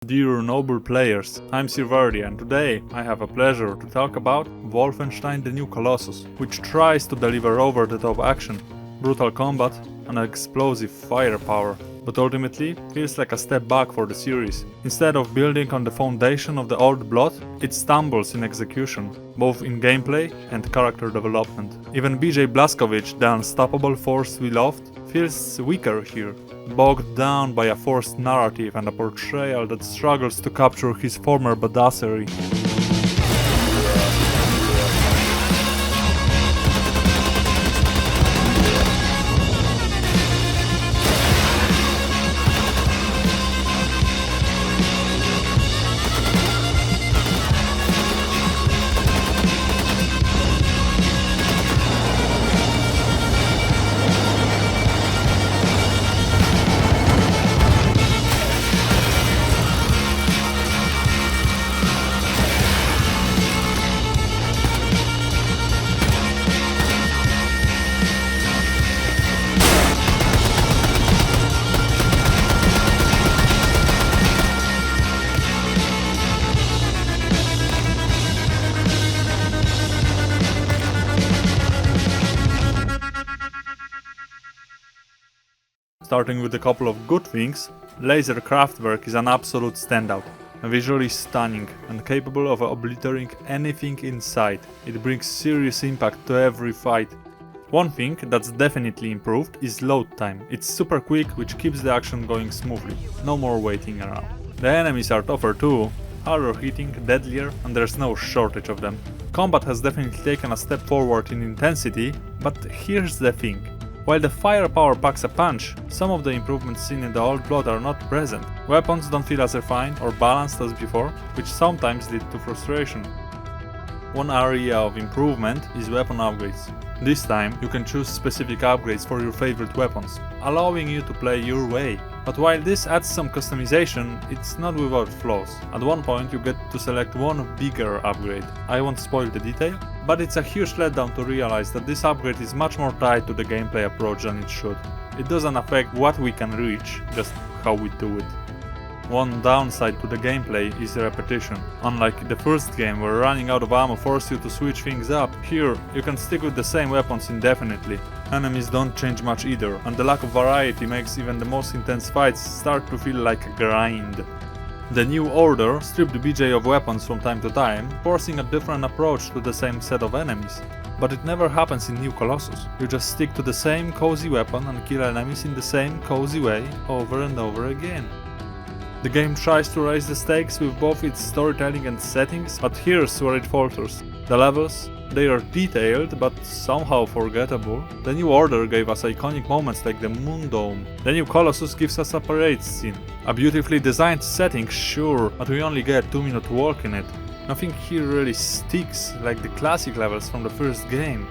Dear noble players, I'm Verdyh and today I have a pleasure to talk about Wolfenstein the new Colossus, which tries to deliver over-the-top action, brutal combat and explosive firepower, but ultimately feels like a step back for the series. Instead of building on the foundation of the old blood, it stumbles in execution, both in gameplay and character development. Even Blazko, the unstoppable force we loved, feels weaker here, bogged down by a forced narrative and a portrayal that struggles to capture his former badassery. Starting with a couple of good things, laser craftwork is an absolute standout, visually stunning and capable of obliterating anything in sight. It brings serious impact to every fight. One thing that's definitely improved is load time. It's super quick, which keeps the action going smoothly, no more waiting around. The enemies are tougher too, harder hitting, deadlier, and there's no shortage of them. Combat has definitely taken a step forward in intensity, but here's the thing. While the firepower packs a punch, some of the improvements seen in the old blood are not present. Weapons don't feel as refined or balanced as before, which sometimes lead to frustration. One area of improvement is weapon upgrades. This time you can choose specific upgrades for your favorite weapons, allowing you to play your way. But while this adds some customization, it's not without flaws. At one point you get to select one bigger upgrade. I won't spoil the detail, but it's a huge letdown to realize that this upgrade is much more tied to the gameplay approach than it should. It doesn't affect what we can reach, just how we do it. One downside to the gameplay is the repetition. Unlike the first game where running out of ammo forced you to switch things up, here you can stick with the same weapons indefinitely. Enemies don't change much either, and the lack of variety makes even the most intense fights start to feel like a grind. The new order stripped BJ of weapons from time to time, forcing a different approach to the same set of enemies. But it never happens in New Colossus. You just stick to the same cozy weapon and kill enemies in the same cozy way over and over again. The game tries to raise the stakes with both its storytelling and settings, but here's where it falters. The levels, they are detailed but somehow forgettable. The new order gave us iconic moments like the Moon Dome. The new Colossus gives us a parade scene. A beautifully designed setting, sure, but we only get a 2-minute walk in it. Nothing here really sticks like the classic levels from the first game.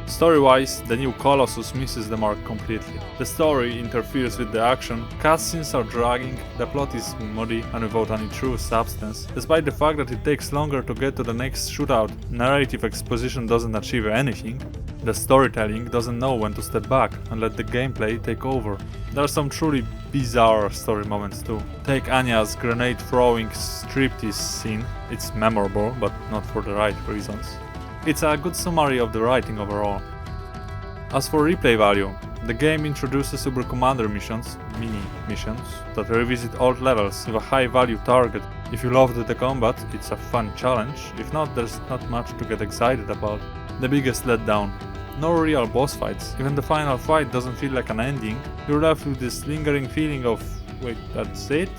Story-wise, the new Colossus misses the mark completely. The story interferes with the action, cutscenes are dragging, the plot is muddy and without any true substance. Despite the fact that it takes longer to get to the next shootout, narrative exposition doesn't achieve anything. The storytelling doesn't know when to step back and let the gameplay take over. There are some truly bizarre story moments too. Take Anya's grenade throwing striptease scene. It's memorable, but not for the right reasons. It's a good summary of the writing overall. As for replay value, the game introduces Super Commander missions, mini-missions, that revisit old levels with a high-value target. If you loved the combat, it's a fun challenge. If not, there's not much to get excited about. The biggest letdown. No real boss fights. Even the final fight doesn't feel like an ending. You're left with this lingering feeling of, wait, that's it?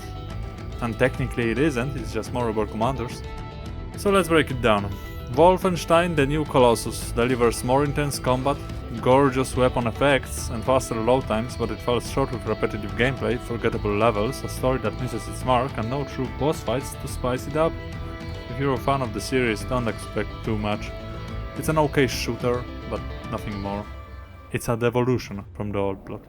And technically it isn't, it's just more Super Commanders. So let's break it down. Wolfenstein the new Colossus delivers more intense combat, gorgeous weapon effects and faster load times, but it falls short with repetitive gameplay, forgettable levels, a story that misses its mark and no true boss fights to spice it up. If you're a fan of the series, don't expect too much. It's an okay shooter, but nothing more. It's a devolution from the old plot.